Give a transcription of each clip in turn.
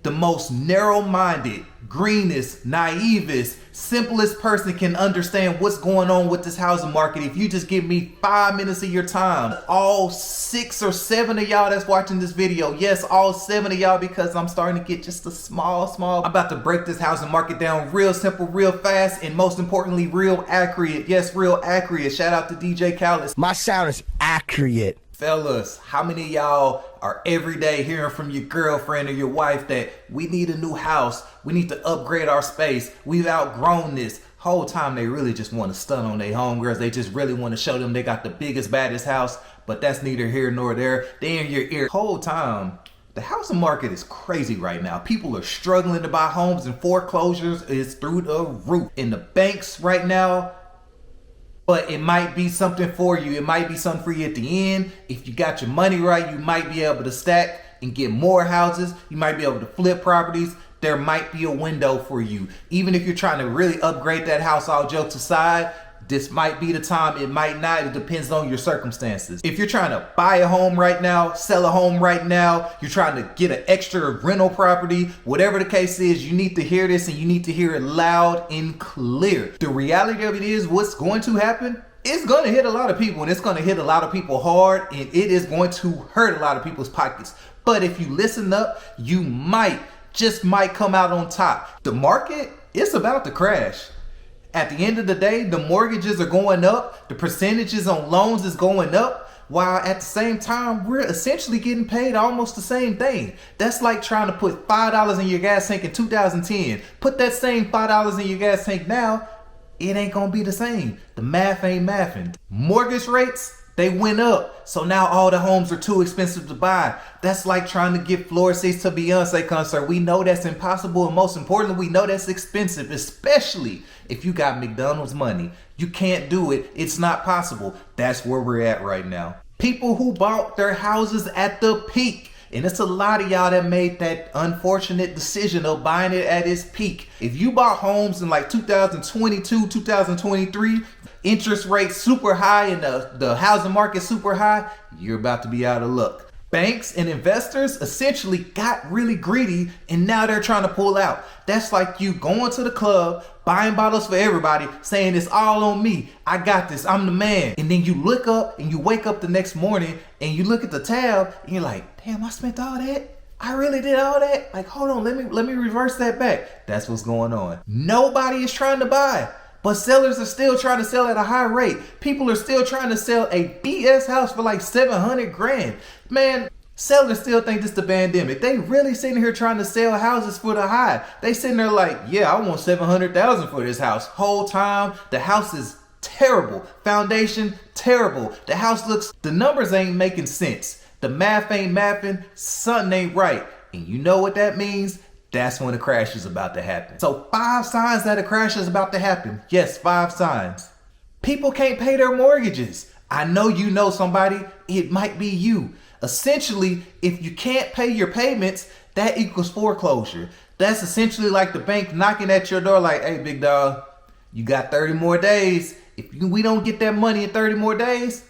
the most narrow-minded, greenest, naivest, simplest person can understand what's going on with this housing market if you just give me 5 minutes of your time. All 6 or 7 of y'all that's watching this video, yes, all 7 of y'all, because I'm starting to get just a small, I'm about to break this housing market down real simple, real fast, and most importantly, real accurate. Yes, real accurate. Shout out to DJ Khaled. My sound is accurate. Fellas, how many of y'all are every day hearing from your girlfriend or your wife that we need a new house, we need to upgrade our space, we've outgrown this? Whole time they really just want to stun on their homegirls. They just really want to show them they got the biggest, baddest house, but that's neither here nor there. They in your ear. Whole time, the housing market is crazy right now. People are struggling to buy homes, and foreclosures is through the roof. In the banks right now, but it might be something for you. It might be something for you at the end. If you got your money right, you might be able to stack and get more houses. You might be able to flip properties. There might be a window for you. Even if you're trying to really upgrade that house, all jokes aside, this might be the time. It might not. It depends on your circumstances. If you're trying to buy a home right now, sell a home right now, you're trying to get an extra rental property, whatever the case is, you need to hear this, and you need to hear it loud and clear. The reality of it is, what's going to happen, it's going to hit a lot of people, and it's going to hit a lot of people hard, and it is going to hurt a lot of people's pockets. But if you listen up, you just might come out on top. The market, it's about to crash. At the end of the day, the mortgages are going up, the percentages on loans is going up, while at the same time, we're essentially getting paid almost the same thing. That's like trying to put $5 in your gas tank in 2010. Put that same $5 in your gas tank now, it ain't gonna be the same. The math ain't mathing. Mortgage rates, they went up, so now all the homes are too expensive to buy. That's like trying to get floor seats to Beyonce concert. We know that's impossible, and most importantly, we know that's expensive, especially if you got McDonald's money. You can't do it. It's not possible. That's where we're at right now. People who bought their houses at the peak, and it's a lot of y'all that made that unfortunate decision of buying it at its peak. If you bought homes in like 2022, 2023, interest rates super high and the housing market super high, you're about to be out of luck. Banks and investors essentially got really greedy, and now they're trying to pull out. That's like you going to the club, buying bottles for everybody, saying it's all on me. I got this, I'm the man. And then you look up and you wake up the next morning and you look at the tab and you're like, damn, I spent all that? I really did all that? Like, hold on, let me reverse that back. That's what's going on. Nobody is trying to buy, but sellers are still trying to sell at a high rate. People are still trying to sell a BS house for like 700 grand. Man, sellers still think this the pandemic. They really sitting here trying to sell houses for the high. They sitting there like, yeah, I want 700,000 for this house. Whole time, the house is terrible. Foundation, terrible. The house looks, the numbers ain't making sense. The math ain't mathing, something ain't right. And you know what that means? That's when a crash is about to happen. So 5 signs that a crash is about to happen. Yes, 5 signs. People can't pay their mortgages. I know you know somebody, it might be you. Essentially, if you can't pay your payments, that equals foreclosure. That's essentially like the bank knocking at your door like, hey, big dog, you got 30 more days. If we don't get that money in 30 more days,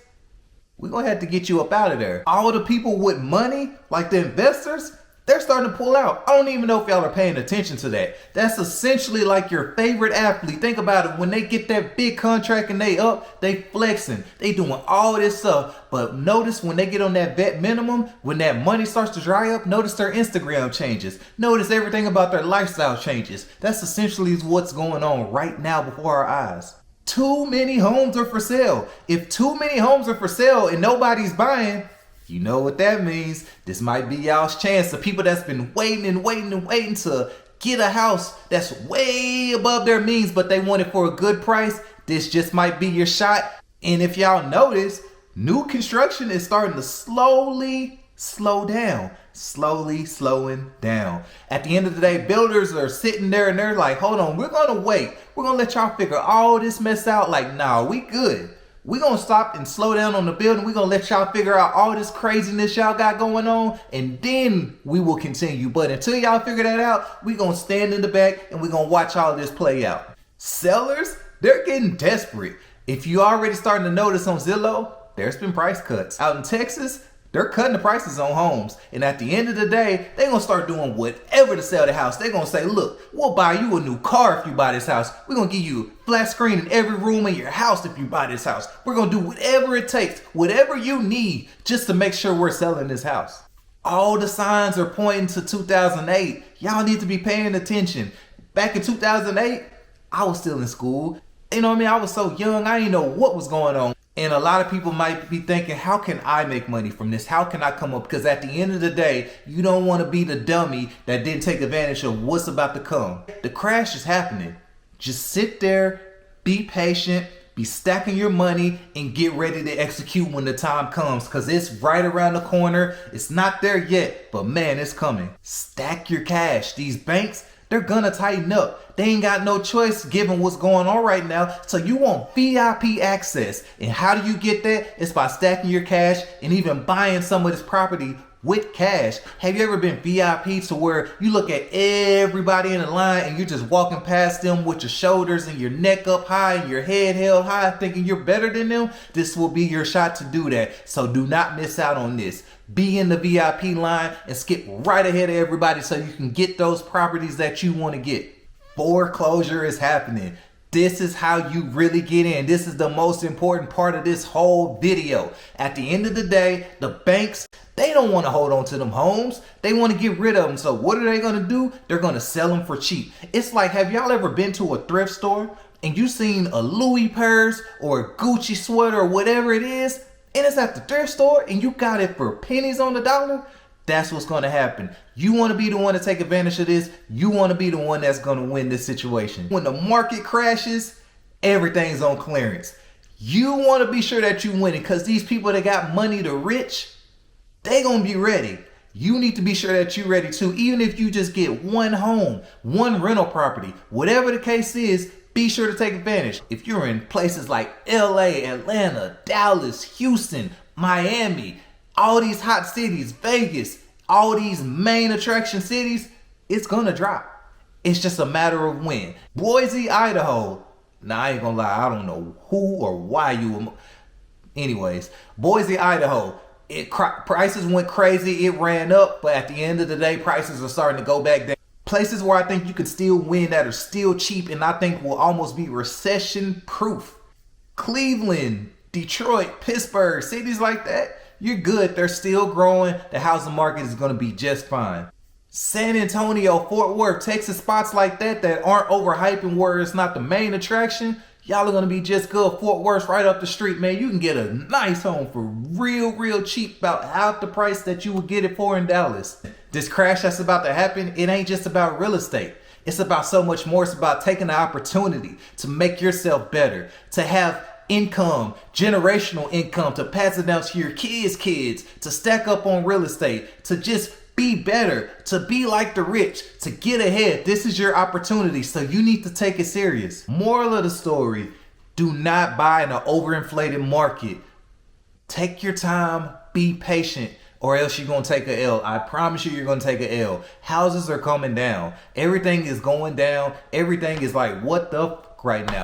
we're going to have to get you up out of there. All the people with money, like the investors, they're starting to pull out. I don't even know if y'all are paying attention to that. That's essentially like your favorite athlete. Think about it. When they get that big contract and they up, they flexing. They doing all this stuff. But notice when they get on that vet minimum, when that money starts to dry up, notice their Instagram changes. Notice everything about their lifestyle changes. That's essentially what's going on right now before our eyes. Too many homes are for sale. If too many homes are for sale and nobody's buying, you know what that means. This might be y'all's chance. The people that's been waiting to get a house that's way above their means, but they want it for a good price, this just might be your shot. And if y'all notice, new construction is starting to slowly slow down. Slowly slowing down. At the end of the day, builders are sitting there and they're like, hold on, we're gonna wait. We're gonna let y'all figure all this mess out. Like, nah, we good. We're going to stop and slow down on the building. We're going to let y'all figure out all this craziness y'all got going on, and then we will continue. But until y'all figure that out, we're going to stand in the back and we're going to watch all this play out. Sellers, they're getting desperate. If you already starting to notice on Zillow, there's been price cuts. Out in Texas, They're cutting the prices on homes. And at the end of the day, they're going to start doing whatever to sell the house. They're going to say, look, we'll buy you a new car if you buy this house. We're going to give you a flat screen in every room in your house if you buy this house. We're going to do whatever it takes, whatever you need, just to make sure we're selling this house. All the signs are pointing to 2008. Y'all need to be paying attention. Back in 2008, I was still in school. You know what I mean? I was so young, I didn't know what was going on. And a lot of people might be thinking, how can I make money from this? How can I come up? Because at the end of the day, you don't want to be the dummy that didn't take advantage of what's about to come. The crash is happening. Just sit there, be patient, be stacking your money, and get ready to execute when the time comes. Because it's right around the corner. It's not there yet, but man, it's coming. Stack your cash. These banks, they're gonna tighten up. They ain't got no choice given what's going on right now. So you want VIP access. And how do you get that? It's by stacking your cash and even buying some of this property with cash. Have you ever been VIP to where you look at everybody in the line and you're just walking past them with your shoulders and your neck up high and your head held high thinking you're better than them? This will be your shot to do that. So do not miss out on this. Be in the VIP line and skip right ahead of everybody so you can get those properties that you want to get. Foreclosure is happening. This is how you really get in. This is the most important part of this whole video. At the end of the day, the banks, they don't want to hold on to them homes. They want to get rid of them. So what are they going to do? They're going to sell them for cheap. It's like, have y'all ever been to a thrift store and you seen a Louis purse or a Gucci sweater or whatever it is, and it's at the thrift store and you got it for pennies on the dollar? That's what's going to happen. You want to be the one to take advantage of this. You want to be the one that's going to win this situation. When the market crashes, everything's on clearance. You want to be sure that you win it, because these people that got money to rich, they going to be ready. You need to be sure that you're ready too. Even if you just get one home, one rental property, whatever the case is, be sure to take advantage. If you're in places like LA, Atlanta, Dallas, Houston, Miami, all these hot cities, Vegas, all these main attraction cities, it's gonna drop. It's just a matter of when. Boise, Idaho. Now, I ain't gonna lie, I don't know who or why you. Anyways, Boise, Idaho. Prices went crazy. It ran up, but at the end of the day, prices are starting to go back down. Places where I think you can still win that are still cheap and I think will almost be recession proof. Cleveland, Detroit, Pittsburgh, cities like that. You're good. They're still growing. The housing market is going to be just fine. San Antonio, Fort Worth, Texas, spots like that aren't overhyping where it's not the main attraction. Y'all are going to be just good. Fort Worth right up the street, man. You can get a nice home for real cheap, about half the price that you would get it for in Dallas. This crash that's about to happen, it ain't just about real estate. It's about so much more. It's about taking the opportunity to make yourself better, to have income, generational income, to pass it down to your kids, to stack up on real estate, to just be better, to be like the rich, to get ahead. This is your opportunity, so you need to take it serious. Moral of the story, do not buy in an overinflated market. Take your time, be patient, or else you're going to take an L. I promise you're going to take an L. Houses are coming down. Everything is going down. Everything is like, what the f*** right now.